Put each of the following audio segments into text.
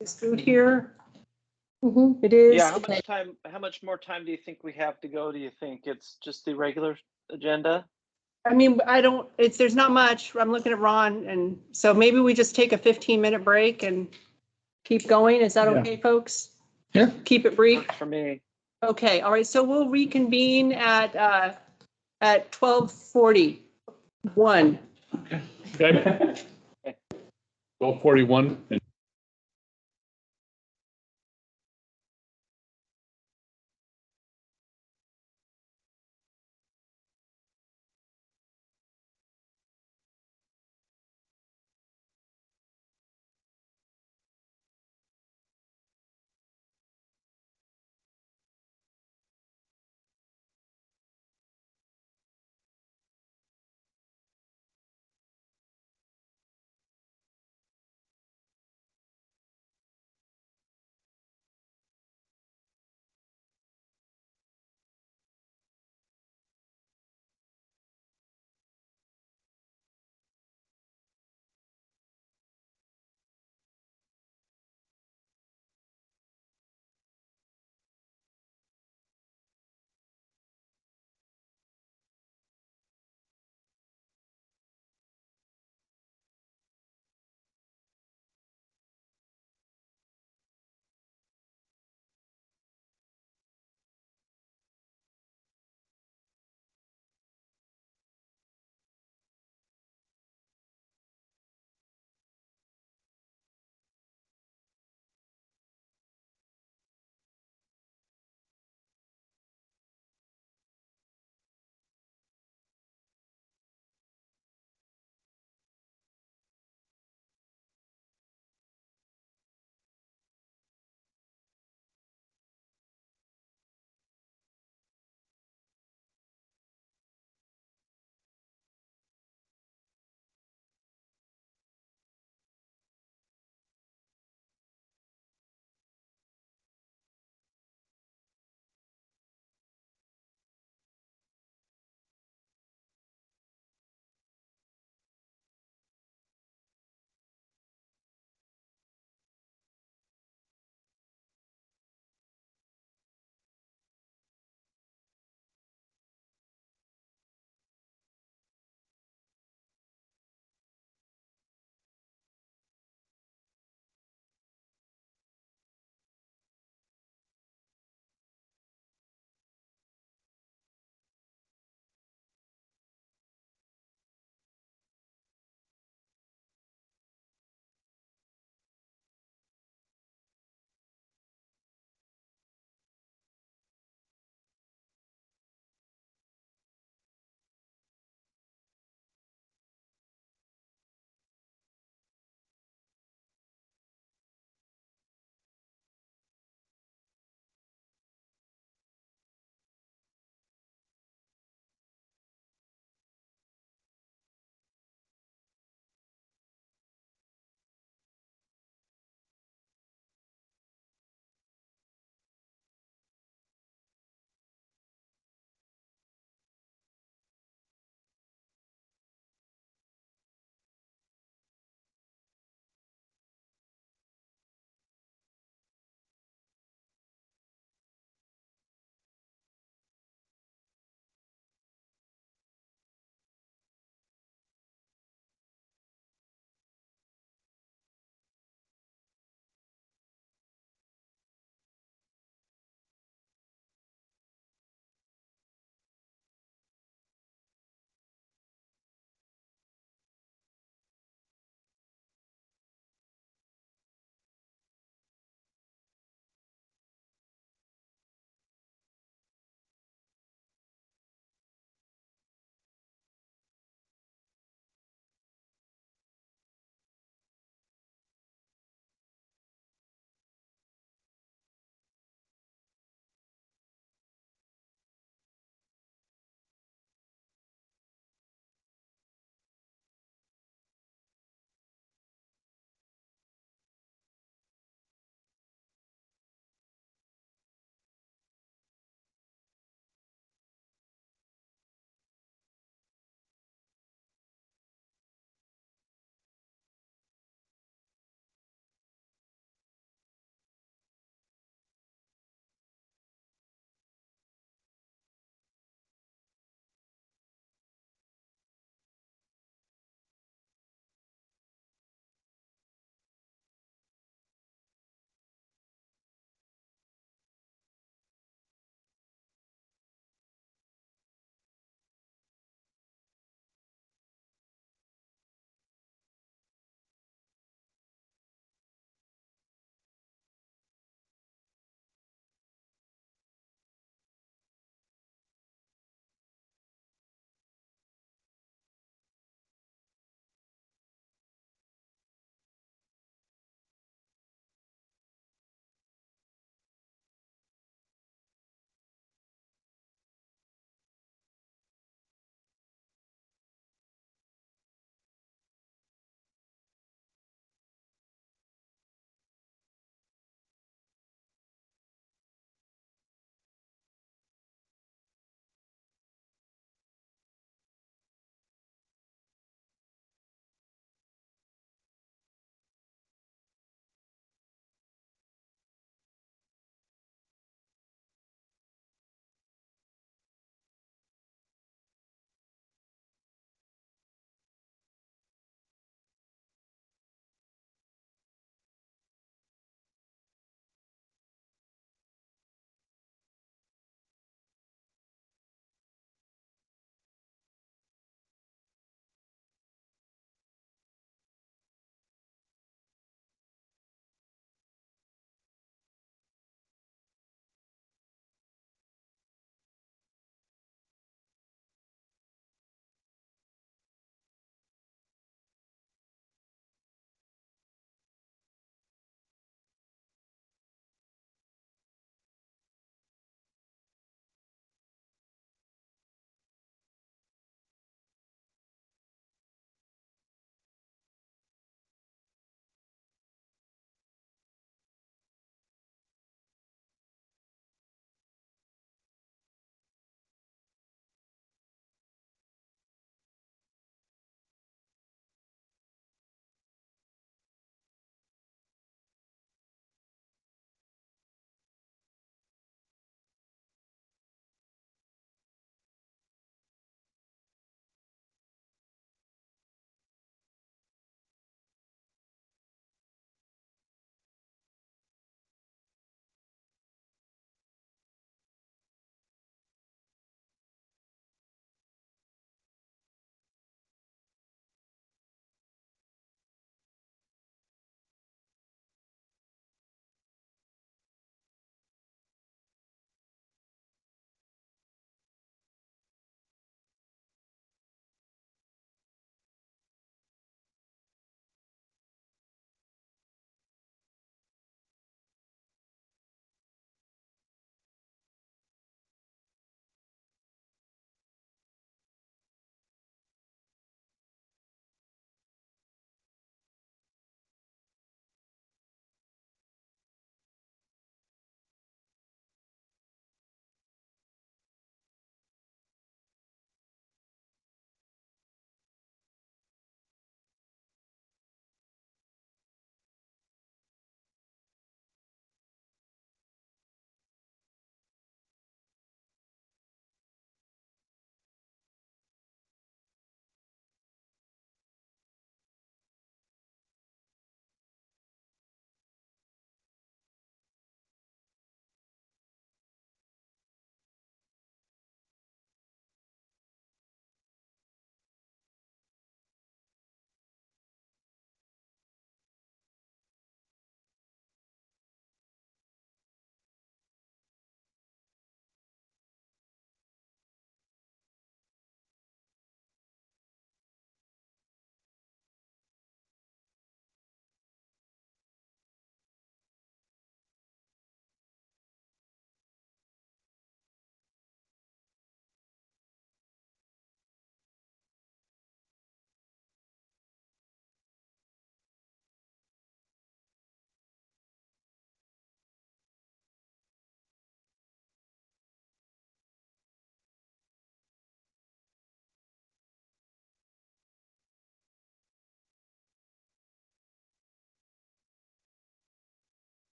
Is food here? Mm-hmm. It is. Yeah, how much more time do you think we have to go? Do you think it's just the regular agenda? I mean, there's not much. I'm looking at Ron, and so maybe we just take a 15-minute break and keep going. Is that Yeah. okay, folks? Yeah. Keep it brief. Works for me. Okay, all right, so we'll reconvene at 12:41. Okay. 12:41.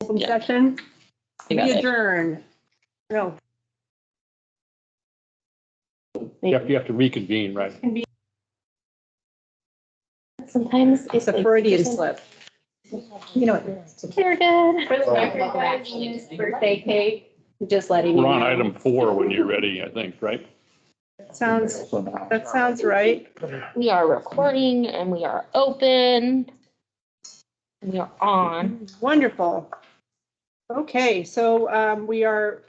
open Yeah. session. You We got it. adjourn. No, You have to reconvene, right? Sometimes it's a Freudian slip. You know what? You're good. For the record, guys, his birthday cake, just letting you We're on know. item 4 when you're ready, I think, right? That sounds right. We are recording and we are open. We are on. Wonderful. Okay, so we are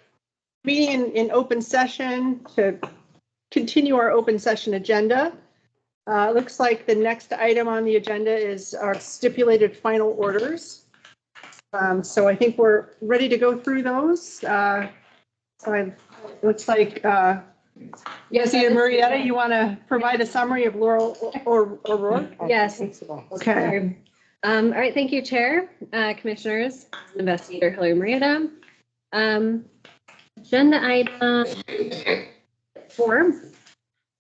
meeting in open session to continue our open session agenda. Looks like the next item on the agenda is our stipulated final orders. So I think we're ready to go through those. Looks like, yes, Marietta, you want to provide a summary of Laurel or Rourke? Yes. Okay. All right, thank you, Chair, Commissioners, Investigator Hillary Marietta. Agenda item 4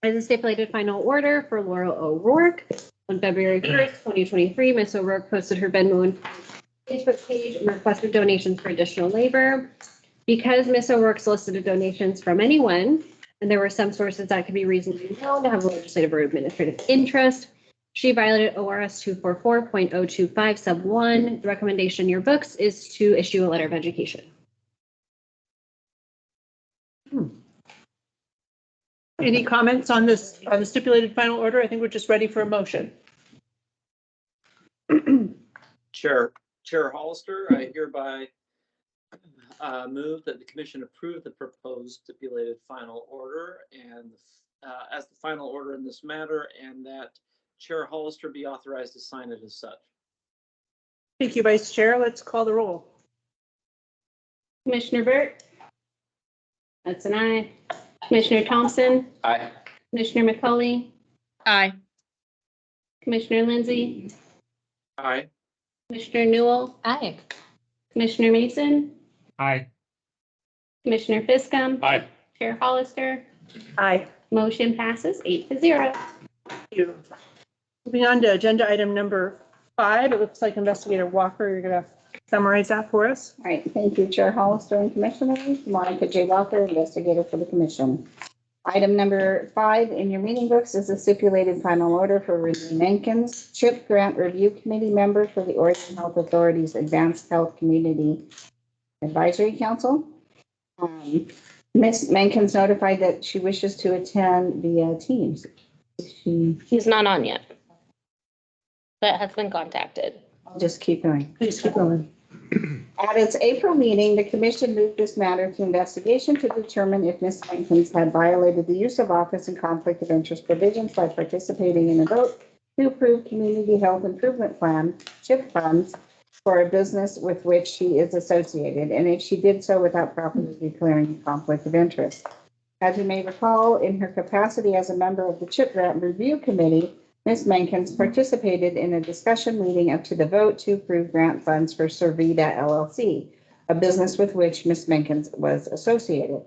is a stipulated final order for Laurel O'Rourke. On February 1st, 2023, Ms. O'Rourke posted her Venmo and Facebook page and requested donations for additional labor. Because Ms. O'Rourke solicited donations from anyone, and there were some sources that could be reasonably known to have legislative or administrative interest, she violated ORS 244.025 sub 1. The recommendation in your books is to issue a letter of education. Any comments on this, on the stipulated final order? I think we're just ready for a motion. Chair Hollister, I hereby move that the commission approve the proposed stipulated final order and as the final order in this matter, and that Chair Hollister be authorized to sign it as such. Thank you, Vice Chair. Let's call the roll. Commissioner Burt? That's an aye. Commissioner Thompson? Aye. Commissioner McCauley? Aye. Commissioner Lindsay? Aye. Commissioner Newell? Aye. Commissioner Mason? Aye. Commissioner Fiscum? Aye. Chair Hollister? Aye. Motion passes 8-0. Thank you. Moving on to agenda item number 5, it looks like Investigator Walker, you're going to summarize that for us. All right, thank you, Chair Hollister and Commissioners. Monica J. Walker, investigator for the commission. Item number 5 in your meeting books is a stipulated final order for Renee Menkins, CHIP Grant Review Committee member for the Oregon Health Authority's Advanced Health Community Advisory Council. Ms. Menkins notified that she wishes to attend via Teams. He's not on yet, but has been contacted. I'll just keep going. Please keep going. At its April meeting, the commission moved this matter to investigation to determine if Ms. Menkins had violated the use of office and conflict of interest provisions by participating in a vote to approve Community Health Improvement Plan, CHIP funds, for a business with which she is associated, and if she did so without properly declaring a conflict of interest. As you may recall, in her capacity as a member of the CHIP Grant Review Committee, Ms. Menkins participated in a discussion leading up to the vote to approve grant funds for Servida LLC, a business with which Ms. Menkins was associated.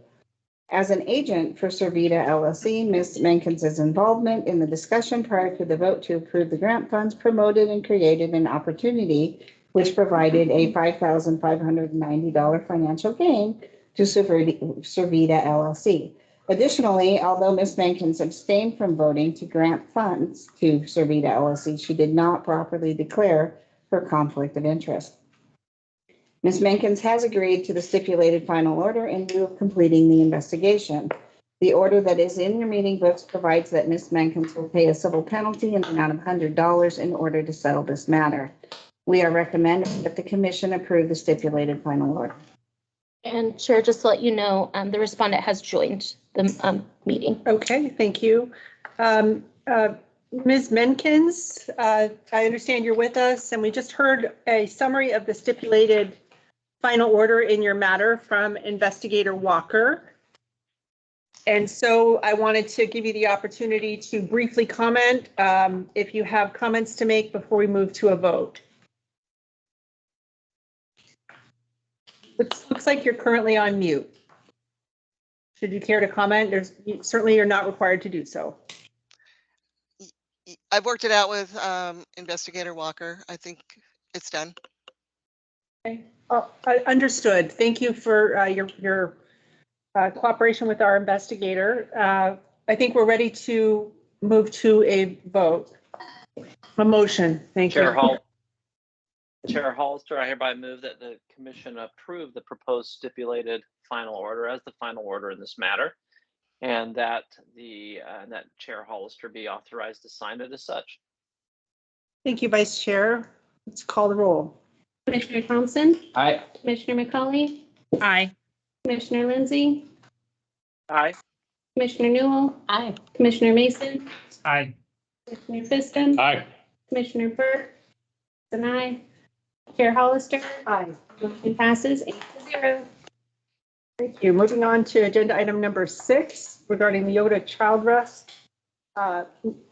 As an agent for Servida LLC, Ms. Menkins' involvement in the discussion prior to the vote to approve the grant funds promoted and created an opportunity which provided a $5,590 financial gain to Servida LLC. Additionally, although Ms. Menkins abstained from voting to grant funds to Servida LLC, she did not properly declare her conflict of interest. Ms. Menkins has agreed to the stipulated final order in lieu of completing the investigation. The order that is in your meeting books provides that Ms. Menkins will pay a civil penalty in the amount of $100 in order to settle this matter. We are recommending that the commission approve the stipulated final order. And Chair, just to let you know, the respondent has joined the meeting. Okay, thank you. Ms. Menkins, I understand you're with us, and we just heard a summary of the stipulated final order in your matter from Investigator Walker. And so I wanted to give you the opportunity to briefly comment if you have comments to make before we move to a vote. Looks like you're currently on mute. Should you care to comment? Certainly you're not required to do so. I've worked it out with Investigator Walker. I think it's done. Understood. Thank you for your cooperation with our investigator. I think we're ready to move to a vote. A motion. Thank you. Chair Hollister, I hereby move that the commission approve the proposed stipulated final order as the final order in this matter, and that that Chair Hollister be authorized to sign it as such. Thank you, Vice Chair. Let's call the roll. Commissioner Thompson, Aye. Commissioner McCauley, Aye. Commissioner Lindsay, Aye. Commissioner Newell, Aye. Commissioner Mason, Aye. Commissioner Fiston, Aye. Commissioner Burke, and I. Chair Hollister. Aye. Motion passes 8-0. Thank you. Moving on to agenda item number 6 regarding the Yoda child rest.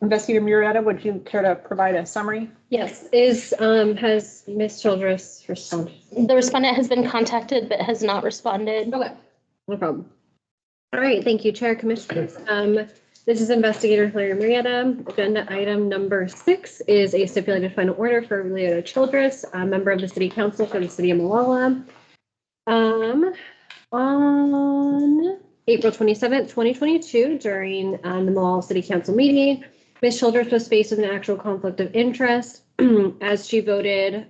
Investigator Murrieta, would you care to provide a summary? Yes, has Ms. Childress responded? The respondent has been contacted but has not responded. Okay, no problem. All right, thank you, Chair, Commissioners. This is Investigator Hilary Murrieta. Agenda item number 6 is a stipulated final order for Leota Childress, a member of the City Council for the City of Molalla. On April 27th, 2022, during the Molalla City Council meeting, Ms. Childress was faced with an actual conflict of interest as she voted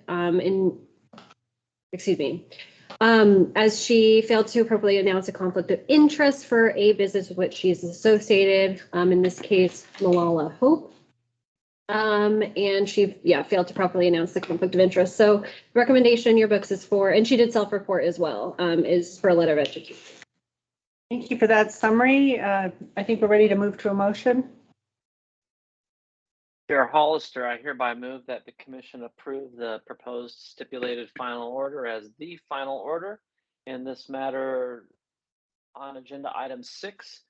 as she failed to appropriately announce a conflict of interest for a business with which she is associated, in this case, Molalla Hope. And she, failed to properly announce the conflict of interest. So the recommendation in your books is for, and she did self-report as well, is for a letter of education. Thank you for that summary. I think we're ready to move to a motion. Chair Hollister, I hereby move that the commission approve the proposed stipulated final order as the final order in this matter on agenda item 6,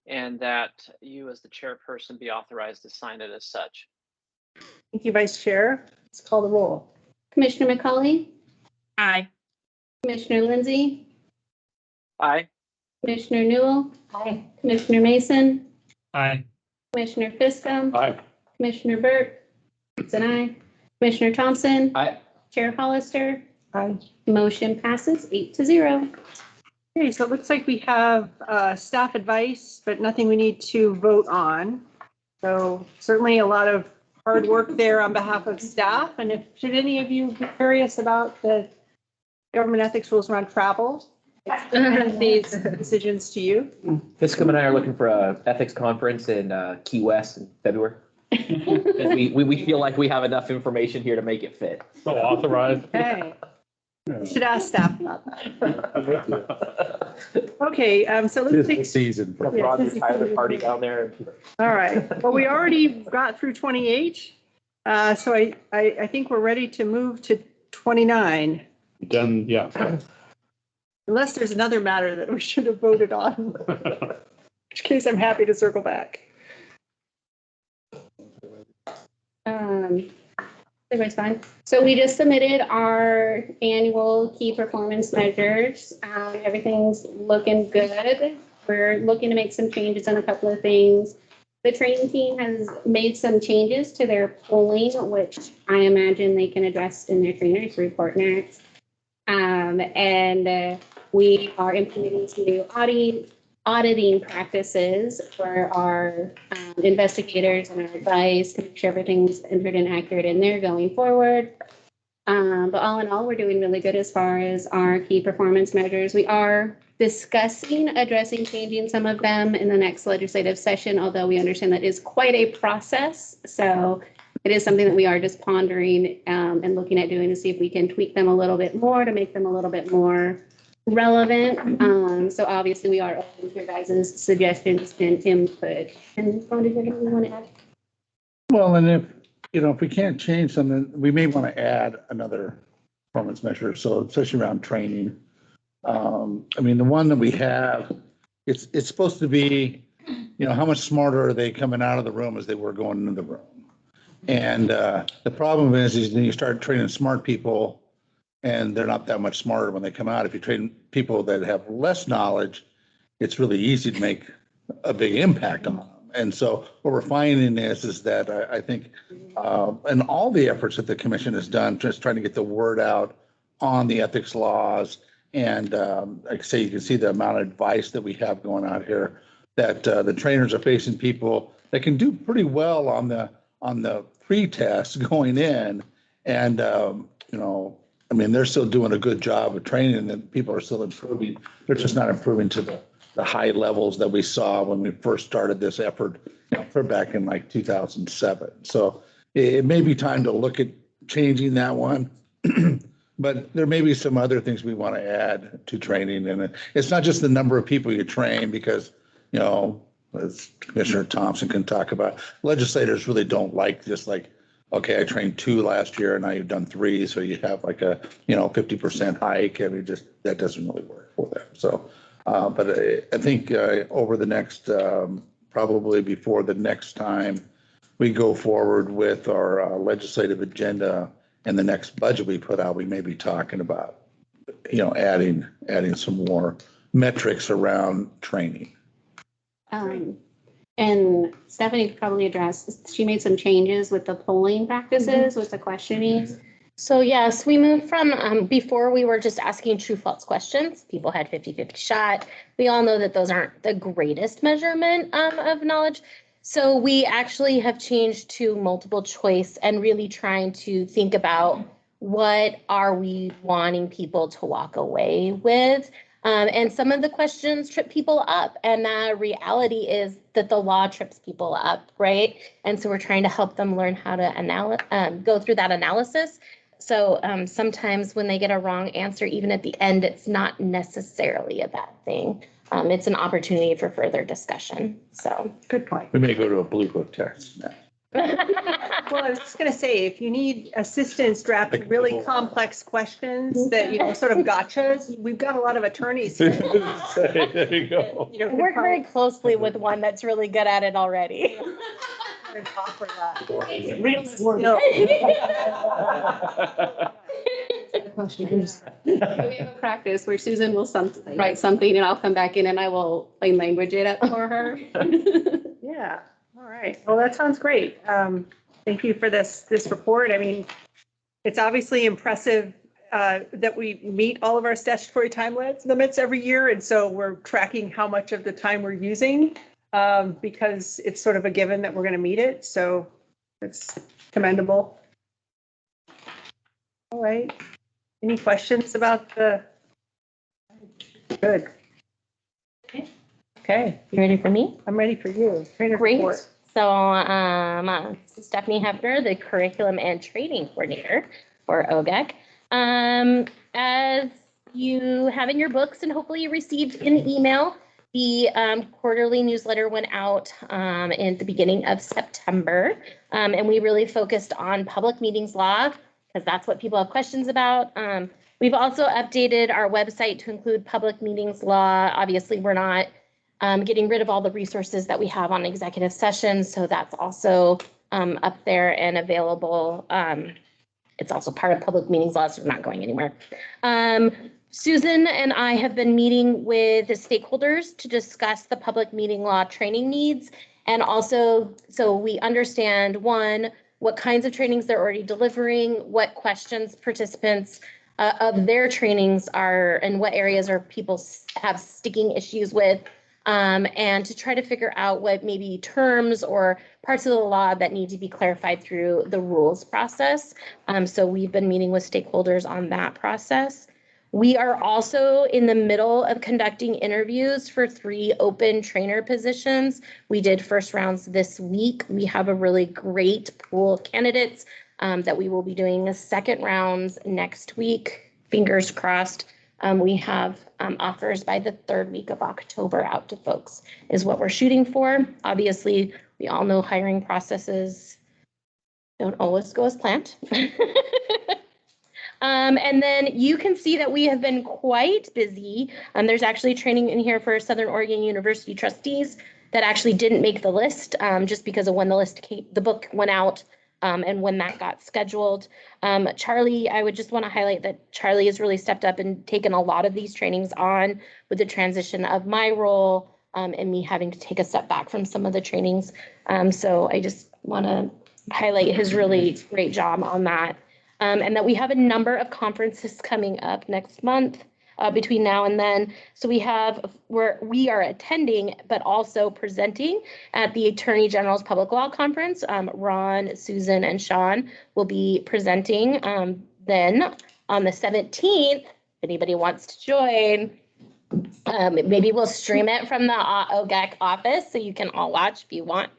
and that you as the chairperson be authorized to sign it as such. Thank you, Vice Chair. Let's call the roll. Commissioner McCauley, Aye. Commissioner Lindsay, Aye. Commissioner Newell, Commissioner Mason, Aye. Commissioner Fiscum, Aye. Commissioner Burke, and I. Commissioner Thompson. Aye. Chair Hollister. Aye. Motion passes 8-0. Okay, so it looks like we have staff advice, but nothing we need to vote on. So certainly a lot of hard work there on behalf of staff. And if should any of you be curious about the government ethics rules around travel, these decisions to you. Fiscum and I are looking for a ethics conference in Key West in February. And we feel like we have enough information here to make it fit. So authorized. Okay. You should ask staff about that. Okay, so let's take. Season. Roger Tyler party down there. All right. Well, we already got through 28. So I think we're ready to move to 29. Done, yeah. Unless there's another matter that we should have voted on, in which case I'm happy to circle back. Everybody's fine. So we just submitted our annual key performance measures. Everything's looking good. We're looking to make some changes on a couple of things. The training team has made some changes to their polling, which I imagine they can address in their trainers report next. And we are implementing some new auditing practices for our investigators and our advice to make sure everything's entered and accurate in there going forward. But all in all, we're doing really good as far as our key performance measures. We are discussing addressing changing some of them in the next legislative session, although we understand that is quite a process. So it is something that we are just pondering and looking at doing to see if we can tweak them a little bit more to make them a little bit more relevant. So obviously we are open to your guys' suggestions and input. And Ron, did you have anything you want to add? Well, and if we can't change something, we may want to add another performance measure. So especially around training. I mean, the one that we have, it's supposed to be, how much smarter are they coming out of the room as they were going into the room? And the problem is then you start training smart people and they're not that much smarter when they come out. If you train people that have less knowledge, it's really easy to make a big impact on them. And so what we're finding is that I think, and all the efforts that the commission has done, just trying to get the word out on the ethics laws. And like I say, you can see the amount of advice that we have going out here, that the trainers are facing people that can do pretty well on the pre-test going in. And, you know, I mean, they're still doing a good job of training and people are still improving. They're just not improving to the high levels that we saw when we first started this effort, you know, for back in like 2007. So it may be time to look at changing that one. But there may be some other things we want to add to training. And it's not just the number of people you train because, you know, as Commissioner Thompson can talk about, legislators really don't like just like, okay, I trained 2 last year and now you've done 3. So you have like a, you know, 50% hike. I mean, just that doesn't really work for them. So, but I think over the next, probably before the next time we go forward with our legislative agenda, and the next budget we put out, we may be talking about, you know, adding some more metrics around training. And Stephanie probably addressed, she made some changes with the polling practices, with the questioning. So yes, we moved from, before we were just asking true false questions. People had 50-50 shot. We all know that those aren't the greatest measurement of knowledge. So we actually have changed to multiple choice and really trying to think about what are we wanting people to walk away with. And some of the questions trip people up, and the reality is that the law trips people up, right? And so we're trying to help them learn how to go through that analysis. So sometimes when they get a wrong answer, even at the end, it's not necessarily a bad thing. It's an opportunity for further discussion. So Good point. We may go to a blue book test now. Well, I was just going to say, if you need assistance drafting really complex questions that, you know, sort of gotchas, we've got a lot of attorneys. There you go. You know, I work very closely with one that's really good at it already. can offer that. We have a practice where Susan will write something and I'll come back in and I will plain language it up for her. Yeah, all right. Well, that sounds great. Thank you for this report. I mean, it's obviously impressive that we meet all of our statutory time limits every year. And so we're tracking how much of the time we're using because it's sort of a given that we're going to meet it. So it's commendable. All right. Any questions about the? Good. Okay, You ready for me? I'm ready for you. Trainer Great. report. So Stephanie Hefner, the Curriculum and Training Coordinator for OGEC. As you have in your books and hopefully you received in email, the quarterly newsletter went out in the beginning of September. And we really focused on public meetings law because that's what people have questions about. We've also updated our website to include public meetings law. Obviously, we're not getting rid of all the resources that we have on executive sessions. So that's also up there and available. It's also part of public meetings law, so we're not going anywhere. Susan and I have been meeting with the stakeholders to discuss the public meeting law training needs. And also, so we understand, one, what kinds of trainings they're already delivering, what questions participants of their trainings are, and what areas are people have sticking issues with. And to try to figure out what maybe terms or parts of the law that need to be clarified through the rules process. So we've been meeting with stakeholders on that process. We are also in the middle of conducting interviews for 3 open trainer positions. We did first rounds this week. We have a really great pool of candidates that we will be doing a second rounds next week. Fingers crossed. We have offers by the 3rd week of October out to folks is what we're shooting for. Obviously, we all know hiring processes don't always go as planned. And then you can see that we have been quite busy. There's actually training in here for Southern Oregon University trustees that actually didn't make the list just because of when the book went out and when that got scheduled. Charlie, I would just want to highlight that Charlie has really stepped up and taken a lot of these trainings on with the transition of my role and me having to take a step back from some of the trainings. So I just want to highlight his really great job on that. And that we have a number of conferences coming up next month between now and then. So we are attending, but also presenting at the Attorney General's Public Law Conference. Ron, Susan, and Sean will be presenting. Then on the 17th, if anybody wants to join, maybe we'll stream it from the OGEC office so you can all watch if you want.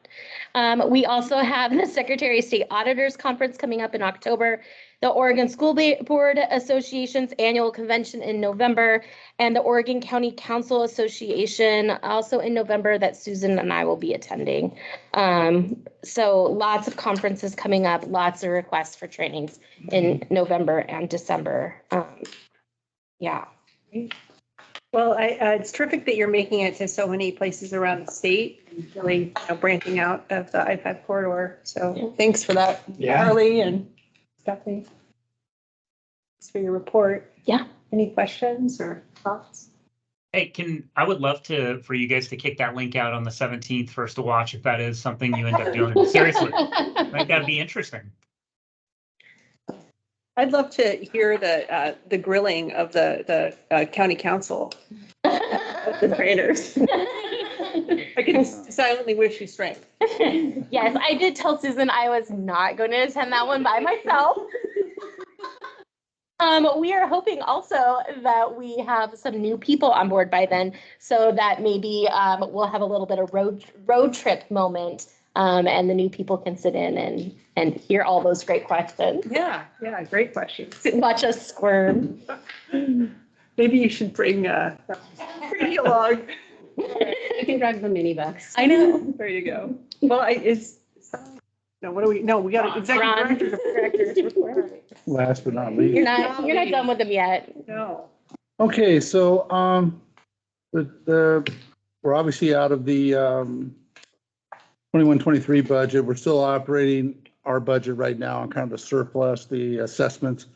We also have the Secretary of State Auditors Conference coming up in October, the Oregon School Board Association's annual convention in November, and the Oregon County Council Association also in November that Susan and I will be attending. So lots of conferences coming up, lots of requests for trainings in November and December. Yeah. Well, it's terrific that you're making it to so many places around the state, and really branching out of the I-5 corridor. So thanks for that, Harley and Stephanie. Thanks for your report. Yeah. Any questions or thoughts? Hey, I would love for you guys to kick that link out on the 17th for us to watch if that is something you end up doing. Seriously, I think that'd be interesting. I'd love to hear the grilling of the county council, the trainers. I can silently wish you strength. Yes, I did tell Susan I was not going to attend that one by myself. We are hoping also that we have some new people on board by then, so that maybe we'll have a little bit of road trip moment, and the new people can sit in and hear all those great questions. Yeah, great questions. Watch us squirm. Maybe you should bring Pretty along. You can drive the minibus. I know. There you go. Well, we got executive Ron. director's report. Last but not least. You're not done with them yet. No. Okay, so, we're obviously out of the, 21-23 budget. We're still operating our budget right now on kind of a surplus. The assessments,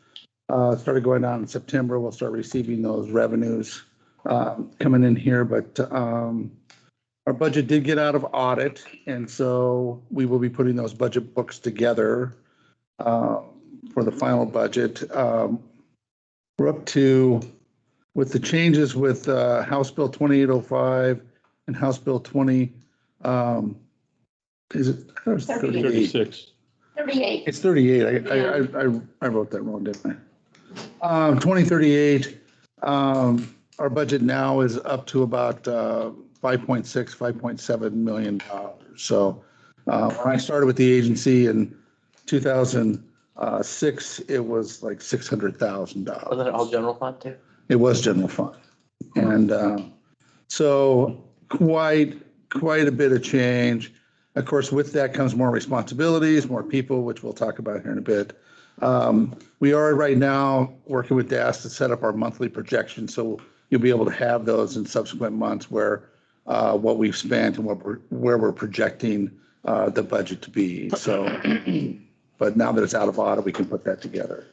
started going down in September. We'll start receiving those revenues, coming in here, but, our budget did get out of audit, and so we will be putting those budget books together, for the final budget. We're up to, with the changes with House Bill 2805 and House Bill 20, is it 38? 36. 38. It's 38. I wrote that wrong, didn't I? 2038, our budget now is up to about 5.7 million dollars. So when I started with the agency in 2006, it was like $600,000. Was that all general fund too? It was general fund. And so quite a bit of change. Of course, with that comes more responsibilities, more people, which we'll talk about here in a bit. We are right now working with DAS to set up our monthly projections. So you'll be able to have those in subsequent months where what we've spent and where we're projecting the budget to be. So, but now that it's out of audit, we can put that together.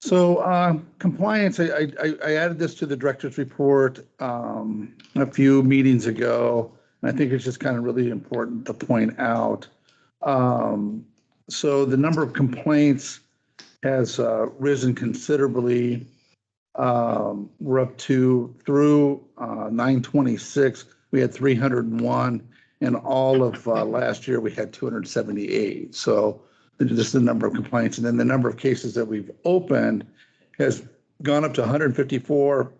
So compliance, I added this to the director's report a few meetings ago. And I think it's just kind of really important to point out. So the number of complaints has risen considerably. We're up to, through 9/26, we had 301, and all of last year we had 278. So just the number of complaints, and then the number of cases that we've opened has gone up to 154.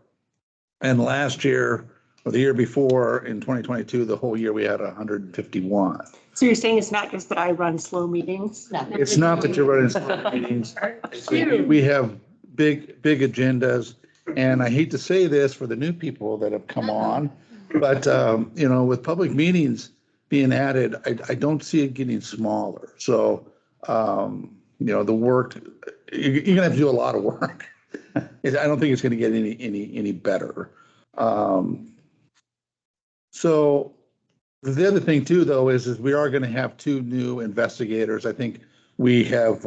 And last year, or the year before, in 2022, the whole year we had 151. So you're saying it's not just that I run slow meetings? No. It's not that you're running slow meetings. We have big agendas, and I hate to say this for the new people that have come on, but with public meetings being added, I don't see it getting smaller. So the work, you're gonna have to do a lot of work. I don't think it's gonna get any better. So the other thing too, though, is we are going to have 2 new investigators. I think we have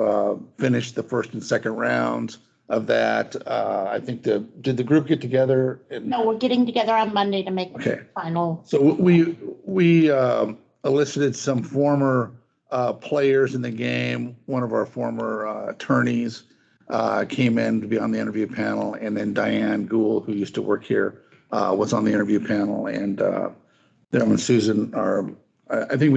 finished the first and second rounds of that. I think did the group get together? No, we're getting together on Monday to make Okay. final. So we elicited some former players in the game. One of our former attorneys came in to be on the interview panel, and then Diane Gould, who used to work here, was on the interview panel, and them and Susan are, I think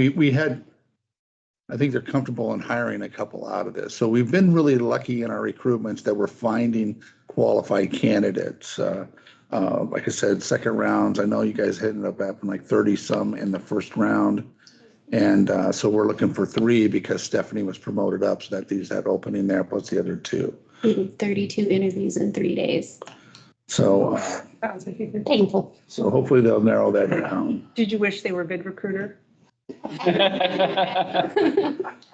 I think they're comfortable in hiring a couple out of this. So we've been really lucky in our recruitments that we're finding qualified candidates. Like I said, second rounds, I know you guys ended up having like 30 some in the first round. And so we're looking for 3 because Stephanie was promoted up, so that these had opening there, plus the other 2. 32 interviews in 3 days. So, Painful. so hopefully they'll narrow that down. Did you wish they were VidRecruiter?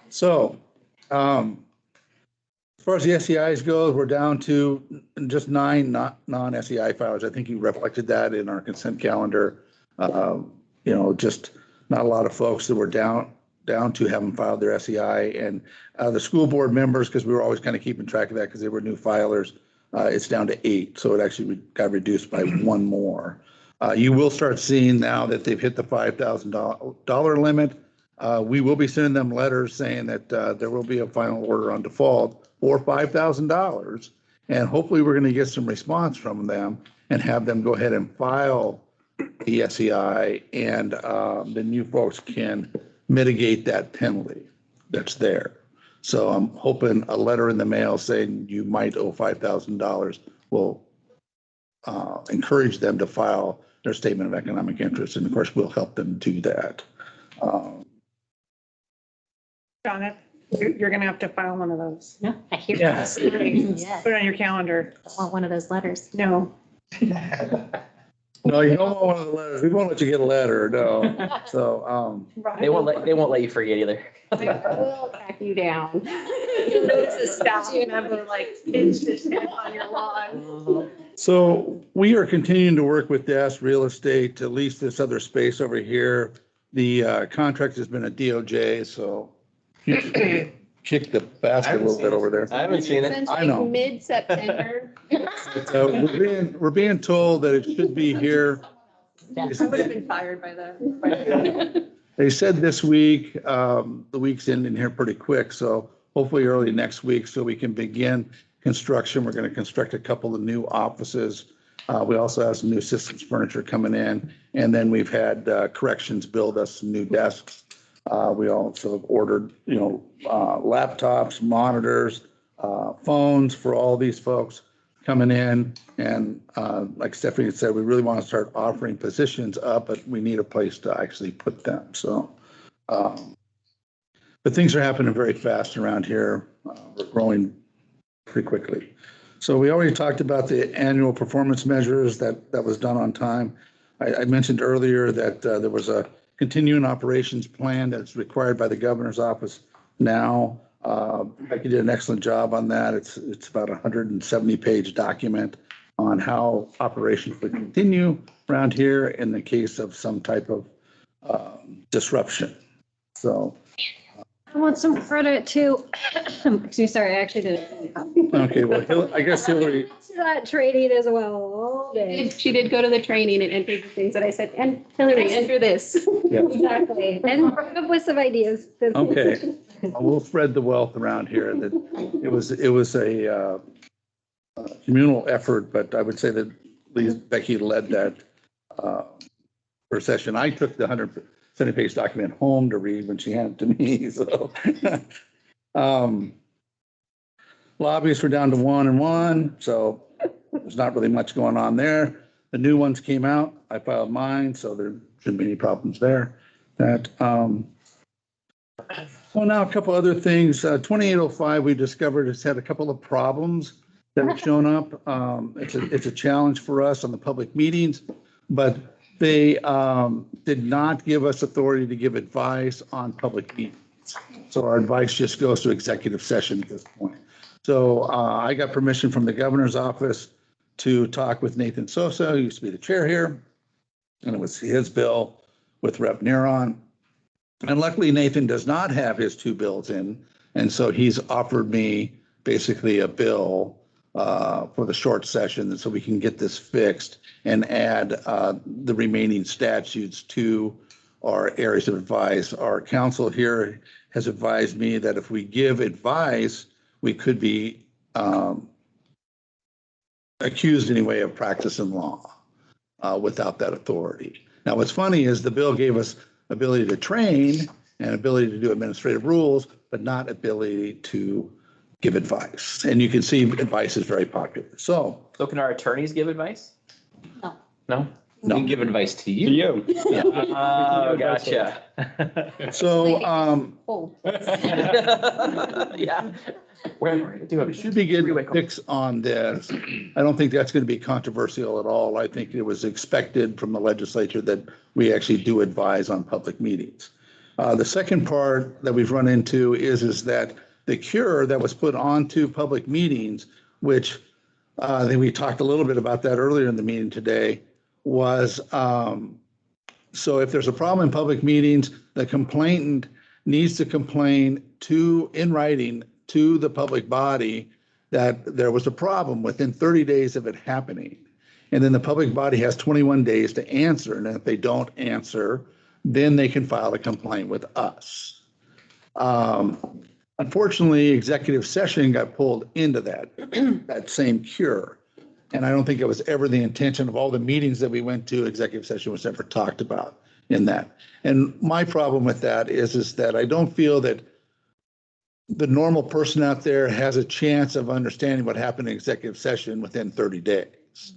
So, as far as the SEIs goes, we're down to just 9 non-SEI filers. I think you reflected that in our consent calendar. Just not a lot of folks that were down to haven't filed their SEI, and the school board members, because we were always kind of keeping track of that because they were new filers, it's down to 8. So it actually got reduced by 1 more. You will start seeing now that they've hit the $5,000 limit. We will be sending them letters saying that there will be a final order on default for $5,000. And hopefully we're going to get some response from them and have them go ahead and file the SEI, and then you folks can mitigate that penalty that's there. So I'm hoping a letter in the mail saying you might owe $5,000 will encourage them to file their statement of economic interest. And of course, we'll help them do that. Donna, you're going to have to file one of those. No, I hear Yes. Yes. Put it on your calendar. I want one of those letters. No. No, you don't want one of the letters. We won't let you get a letter, no. So, They won't let you forget either. I will track you down. You'll notice a staff member like pinched his head on your lawn. so we are continuing to work with DAS Real Estate to lease this other space over here. The contract has been a DOJ, so kick the basket a little bit over there. I haven't seen it. Since I know. Mid-September. We're being told that it should be here. I would have been fired by then. They said this week, the week's ending here pretty quick, so hopefully early next week so we can begin construction. We're going to construct a couple of new offices. We also have some new systems furniture coming in, and then we've had corrections build us some new desks. We also have ordered, laptops, monitors, phones for all these folks coming in. And like Stephanie said, we really want to start offering positions up, but we need a place to actually put them. So, but things are happening very fast around here. We're growing pretty quickly. So we already talked about the annual performance measures that was done on time. I mentioned earlier that there was a continuing operations plan that's required by the governor's office now. Becky did an excellent job on that. It's about a 170-page document on how operations would continue around here in the case of some type of disruption. So. I want some credit too. Excuse me, sorry, I actually didn't. Okay, well, I guess Hillary. That training as well all day. She did go to the training and entered the things that I said, and Hillary, enter this. Yeah. Exactly. And come up with some ideas. Okay, we'll spread the wealth around here. That it was a communal effort, but I would say that at least Becky led that first session. I took the 170-page document home to read when she handed it to me. So lobbyists were down to 1 and 1, so there's not really much going on there. The new ones came out. I filed mine, so there shouldn't be any problems there. So now a couple other things. 2805 we discovered has had a couple of problems that have shown up. It's a challenge for us on the public meetings, but they did not give us authority to give advice on public meetings. So our advice just goes to executive session at this point. So I got permission from the governor's office to talk with Nathan Sosa, who used to be the chair here, and it was his bill with Rep. Neron. And luckily Nathan does not have his 2 bills in, and so he's offered me basically a bill for the short session, and so we can get this fixed and add the remaining statutes to our areas of advice. Our counsel here has advised me that if we give advice, we could be accused anyway of practicing law without that authority. Now, what's funny is the bill gave us ability to train and ability to do administrative rules, but not ability to give advice. And you can see advice is very popular. So can our attorneys give advice? No. No? No. We can give advice to To you. you. Oh, gotcha. So, Oh, Yeah. We're do we a should be getting a fix on this. I don't think that's going to be controversial at all. I think it was expected from the legislature that we actually do advise on public meetings. The second part that we've run into is that the cure that was put onto public meetings, which I think we talked a little bit about that earlier in the meeting today, was so if there's a problem in public meetings, the complainant needs to complain in writing to the public body that there was a problem within 30 days of it happening. And then the public body has 21 days to answer. And if they don't answer, then they can file a complaint with us. Unfortunately, executive session got pulled into that same cure. And I don't think it was ever the intention of all the meetings that we went to, executive session was ever talked about in that. And my problem with that is that I don't feel that the normal person out there has a chance of understanding what happened in executive session within 30 days.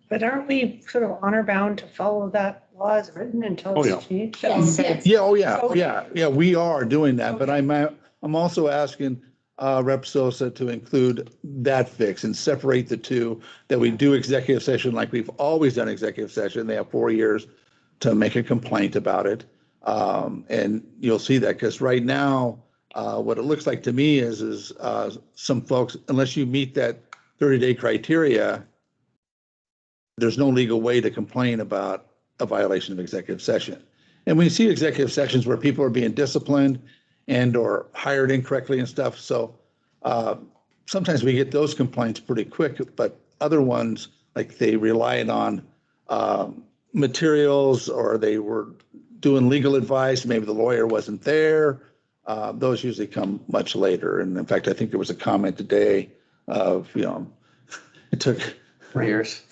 But aren't we sort of honor bound to follow that law as written until Oh, yeah. it's changed? yes, yes. Yeah, oh, yeah, we are doing that, but I'm also asking Rep. Sosa to include that fix and separate the two, that we do executive session like we've always done executive session. They have 4 years to make a complaint about it. And you'll see that because right now, what it looks like to me is some folks, unless you meet that 30-day criteria, there's no legal way to complain about a violation of executive session. And we see executive sessions where people are being disciplined and or hired incorrectly and stuff. So sometimes we get those complaints pretty quick, but other ones, like they relied on materials or they were doing legal advice, maybe the lawyer wasn't there. Those usually come much later. And in fact, I think there was a comment today of, it took 4 years.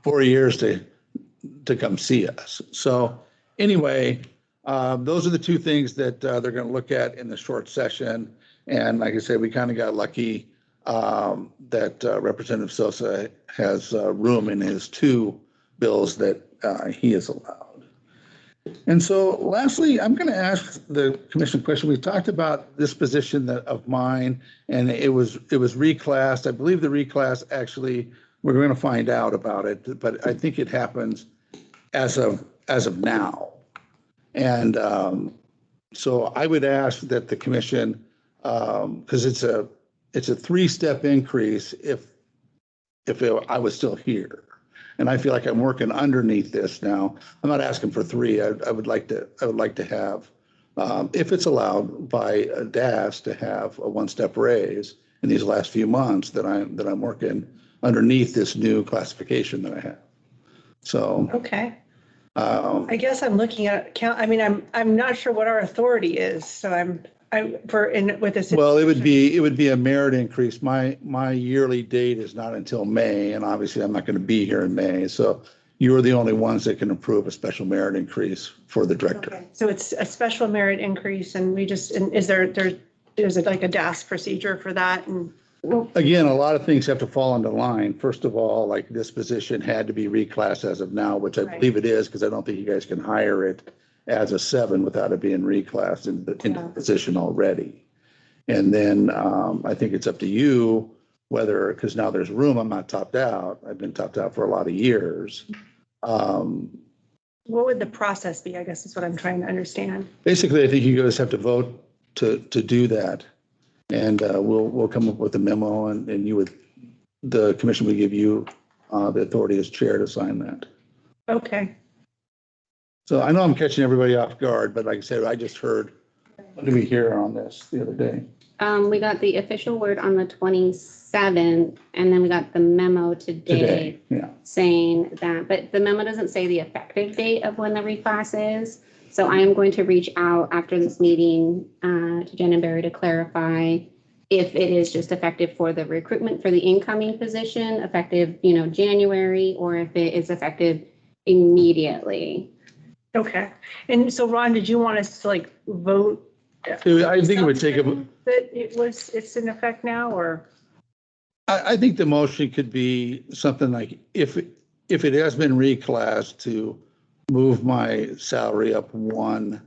4 years to come see us. So anyway, those are the two things that they're going to look at in the short session. And like I said, we kind of got lucky that Representative Sosa has room in his two bills that he has allowed. And so lastly, I'm going to ask the commission a question. We talked about this position of mine, and it was reclassed. I believe the reclass actually, we're going to find out about it, but I think it happens as of now. And so I would ask that the commission, because it's a 3-step increase if I was still here. And I feel like I'm working underneath this now. I'm not asking for 3. I would like to have, if it's allowed by DAS, to have a 1-step raise in these last few months that I'm working underneath this new classification that I have. So. Okay. I guess I'm looking at I'm not sure what our authority is. So with this. Well, it would be a merit increase. My yearly date is not until May, and obviously I'm not going to be here in May. So you're the only ones that can approve a special merit increase for the director. Okay. So it's a special merit increase, and is there's like a DAS procedure for that? And again, a lot of things have to fall into line. First of all, like this position had to be reclassed as of now, which I believe it is, because I don't think you guys can hire it as a 7 without it being reclassed into the position already. And then I think it's up to you whether, because now there's room, I'm not topped out. I've been topped out for a lot of years. what would the process be? I guess is what I'm trying to understand. Basically, I think you guys have to vote to do that. And we'll come up with a memo and the commission will give you the authority as chair to sign that. Okay. So I know I'm catching everybody off guard, but like I said, I just heard, what did we hear on this the other day? We got the official word on the 27th, and then we got the memo today Yeah. saying that, but the memo doesn't say the effective date of when the reclass is. So I am going to reach out after this meeting to Jen and Barry to clarify if it is just effective for the recruitment for the incoming position, effective, January, or if it is effective immediately. Okay. And so Ron, did you want us to like vote? I think it would take a, That it's in effect now, or? I think the motion could be something like, if it has been reclassed, to move my salary up one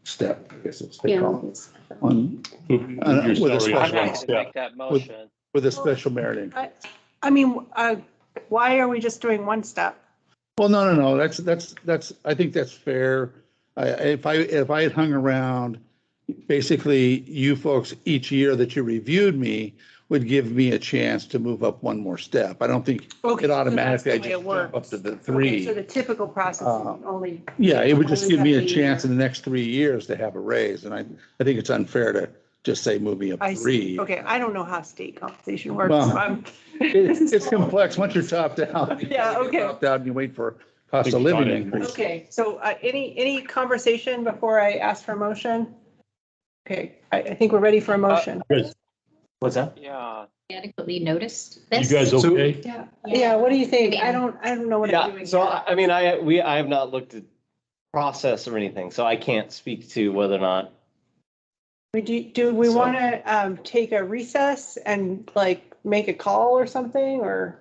step, I guess it's they call it. One, Move your with a salary I'm up special- one happy to step. make that motion. with a special merit. I mean, why are we just doing one step? Well, no, that's, I think that's fair. If I had hung around, basically you folks, each year that you reviewed me would give me a chance to move up one more step. I don't think Okay, it so automatically, I that's the way just it jump up works. to the Okay, three. So the typical process is only. Yeah, it would just give me a Only chance in the next 3 years to have a raise, and I think it's unfair to just say move me up I see. three. Okay, I don't know how state compensation works, Well, so I'm. It's complex, once you're topped out. Yeah, okay. Topped out and you wait for cost Think of living about it. increase. Okay, so any conversation before I ask for a motion? Okay, I think we're ready for a motion. What's that? Yeah. Adequately noticed You this. guys okay? Yeah, what do you think? I don't know what I'm Yeah, doing. so here. I mean, I have not looked at process or anything, so I can't speak to whether or not. Do we want to take a recess and like make a call or something, or?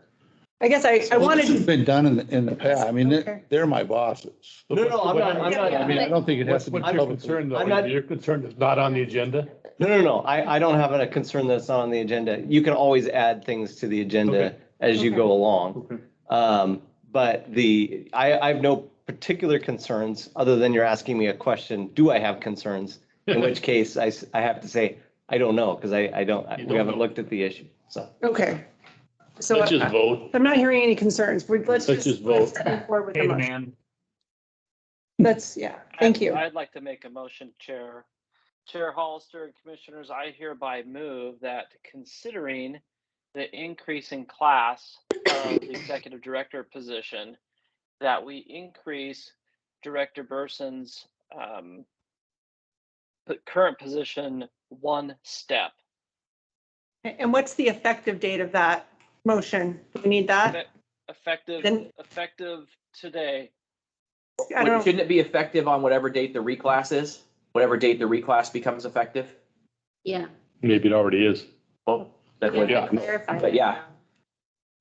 I guess I This has wanted, been done in the past. I mean, Okay. they're my bosses. No, I'm not, I mean, I don't think it has to be What's your public. concern I'm though? not- Your concern is not on the agenda? No, I don't have a concern that's not on the agenda. You can always add things to the agenda Okay. as you Okay. go along. Okay. But I have no particular concerns, other than you're asking me a question, do I have concerns? In which case, I have to say, I don't know, because You we don't haven't know. looked at the issue, so. okay. So Let's just vote. I'm not hearing any concerns. Let's Let's just vote. move forward with the Hey, the motion. man. Thank you. I'd like to make a motion, Chair Hollister and Commissioners, I hereby move that considering the increasing class of the executive director position, that we increase Director Burson's current position one step. And what's the effective date of that motion? Do we need that? Effective Then- today. I don't know. Shouldn't it be effective on whatever date the reclass is? Whatever date the reclass becomes effective? Yeah. Maybe it already is. Well, that's what, Yeah. Clarify but yeah.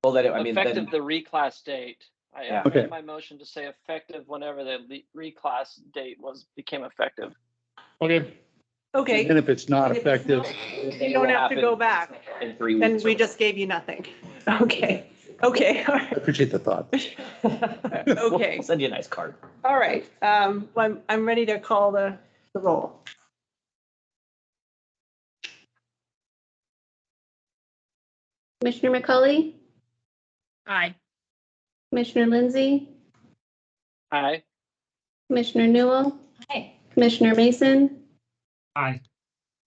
Well, then, I mean, Effective then, the reclass date. I Yeah. Okay. amend my motion to say effective whenever the reclass date became effective. Okay. Okay, And if it's not If it's effective, not- you don't have to go back. in 3 weeks. Then we just gave you nothing. Okay, okay, all I right. appreciate the thought. Okay, We'll send you a nice card. all right. Well, I'm ready to call the roll. Commissioner McCauley, Aye. Commissioner Lindsay, Aye. Commissioner Newell, Aye. Commissioner Mason, Aye.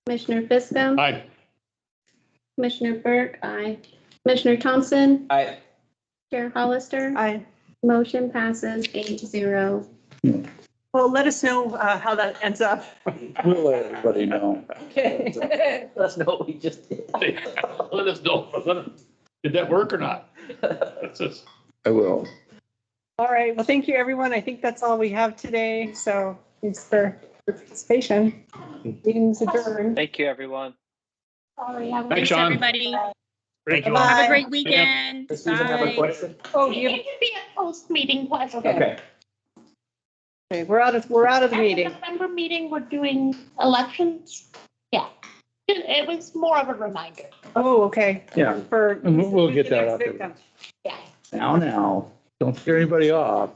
Commissioner Fisco, Aye. Commissioner Burke, aye. Commissioner Thompson, I, Chair Hollister, I, motion passes 8-0. well, let us know how that ends up. We'll let everybody know. Okay. let us know what we just did. Let us know. Did that work or not? That's just. I will. All right, well, thank you, everyone. I think that's all we have today, so thanks for your participation. Meeting's adjourned. Thank you, everyone. Sorry, I was- Thanks, Sean. Everybody. Thank you. Bye. Have a great weekend. Does Susan have a Bye. question? Oh, It you, can be a post-meeting question. Okay. okay, we're out of the meeting. At the November meeting, we're doing elections. Yeah. It was more of a reminder. Oh, okay. Yeah. For. And we'll get who's the that next out there. victim? Yeah. Now, don't scare anybody off.